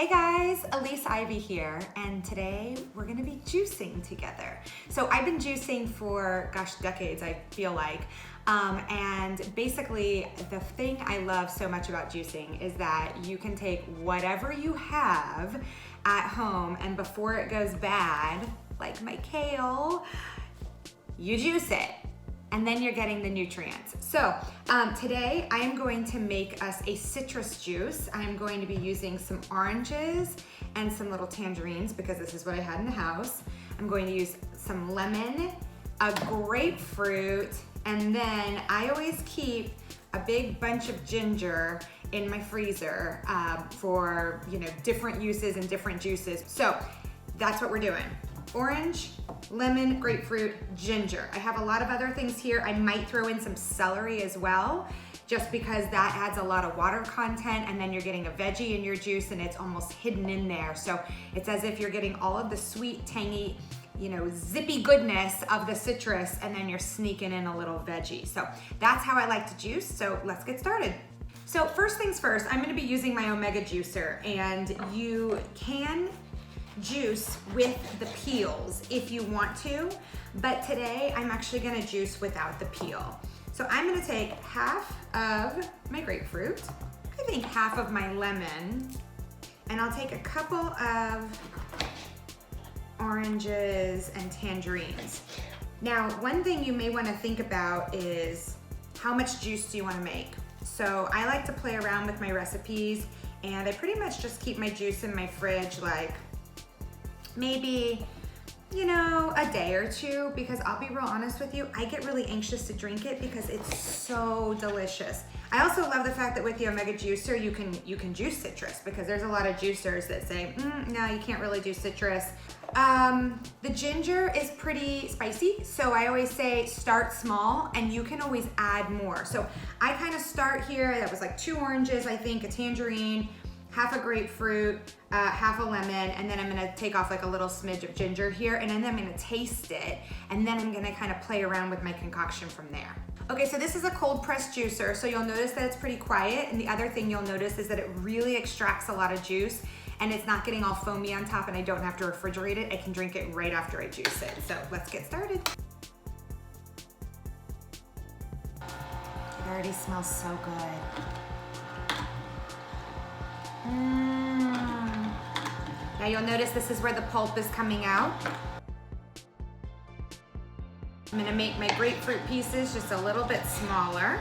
Hey guys, Elise Ivy here, and today we're gonna be juicing together. So I've been juicing for, decades, I feel like. And basically the thing I love so much about juicing is that you can take whatever you have at home and before it goes bad, like my kale, you juice it. And then you're getting the nutrients. So today I am going to make us a citrus juice. I'm going to be using some oranges and some little tangerines because this is what I had in the house. I'm going to use some lemon, a grapefruit, and then I always keep a big bunch of ginger in my freezer for different uses and different juices. So that's what we're doing. Orange, lemon, grapefruit, ginger. I have a lot of other things here. I might throw in some celery as well, just because that adds a lot of water content, and then you're getting a veggie in your juice and it's almost hidden in there. So it's as if you're getting all of the sweet, tangy, zippy goodness of the citrus, and then you're sneaking in a little veggie. So that's how I like to juice. So let's get started. So first things first, I'm gonna be using my Omega juicer, and you can juice with the peels if you want to, but today I'm actually gonna juice without the peel. So I'm gonna take half of my grapefruit, I think half of my lemon, and I'll take a couple of oranges and tangerines. Now, one thing you may wanna think about is how much juice do you wanna make? So I like to play around with my recipes, and I pretty much just keep my juice in my fridge like maybe, a day or two, because I'll be real honest with you, I get really anxious to drink it because it's so delicious. I also love the fact that with the Omega juicer, you can juice citrus, because there's a lot of juicers that say, no, you can't really do citrus. The ginger is pretty spicy, so I always say start small and you can always add more. So I kind of start here, that was like 2 oranges, I think, a tangerine, half a grapefruit, half a lemon, and then I'm gonna take off like a little smidge of ginger here, and then I'm gonna taste it, and then I'm gonna kind of play around with my concoction from there. Okay, so this is a cold press juicer, so you'll notice that it's pretty quiet, and the other thing you'll notice is that it really extracts a lot of juice, and it's not getting all foamy on top, and I don't have to refrigerate it. I can drink it right after I juice it. So let's get started. It already smells so good. Now you'll notice this is where the pulp is coming out. I'm gonna make my grapefruit pieces just a little bit smaller.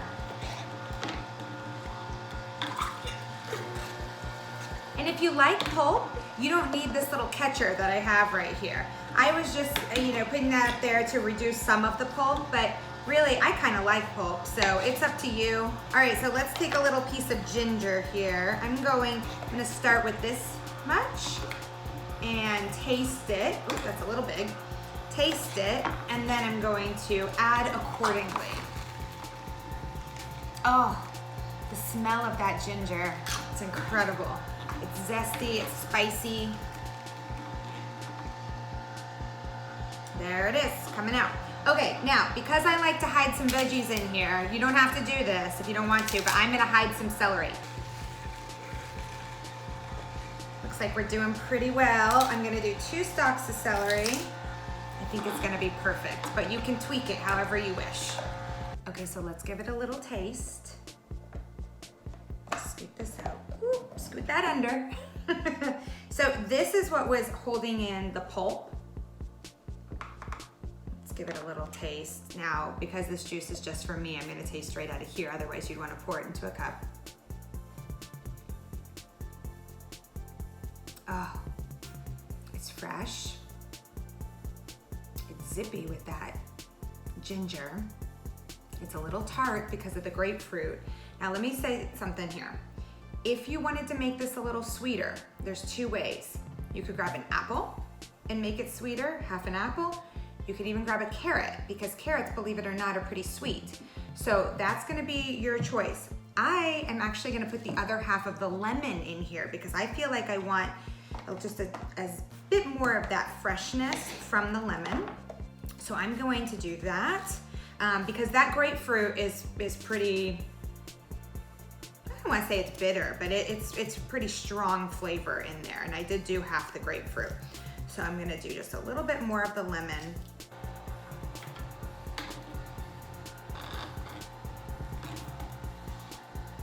And if you like pulp, you don't need this little catcher that I have right here. I was just, putting that up there to reduce some of the pulp, but really, I kind of like pulp, so it's up to you. All right, so let's take a little piece of ginger here. I'm gonna start with this much and taste it. Ooh, that's a little big. Taste it, and then I'm going to add accordingly. Oh, the smell of that ginger, it's incredible. It's zesty, it's spicy. There it is, coming out. Okay, now, because I like to hide some veggies in here, you don't have to do this if you don't want to, but I'm gonna hide some celery. Looks like we're doing pretty well. I'm gonna do 2 stalks of celery. I think it's gonna be perfect, but you can tweak it however you wish. Okay, so let's give it a little taste. Scoot this out. Ooh, scoot that under. So this is what was holding in the pulp. Give it a little taste. Now, because this juice is just for me, I'm gonna taste right out of here. Otherwise, you'd wanna pour it into a cup. Oh, it's fresh. It's zippy with that ginger. It's a little tart because of the grapefruit. Now, let me say something here. If you wanted to make this a little sweeter, there's 2 ways. You could grab an apple and make it sweeter, half an apple. You could even grab a carrot, because carrots, believe it or not, are pretty sweet. So that's gonna be your choice. I am actually gonna put the other half of the lemon in here because I feel like I want just a bit more of that freshness from the lemon. So I'm going to do that because that grapefruit is pretty, don't want to say it's bitter, but it's pretty strong flavor in there. And I did do half the grapefruit. So I'm gonna do just a little bit more of the lemon.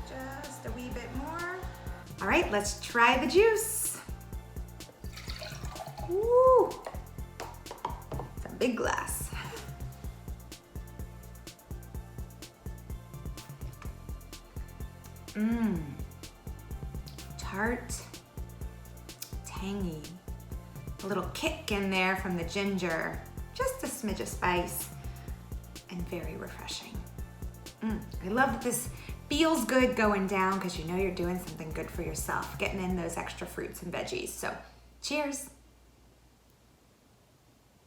Just a wee bit more. All right, let's try the juice. Woo! It's a big glass. Tart, tangy, a little kick in there from the ginger, just a smidge of spice, and very refreshing. I love that this feels good going down because you know you're doing something good for yourself, getting in those extra fruits and veggies. So cheers.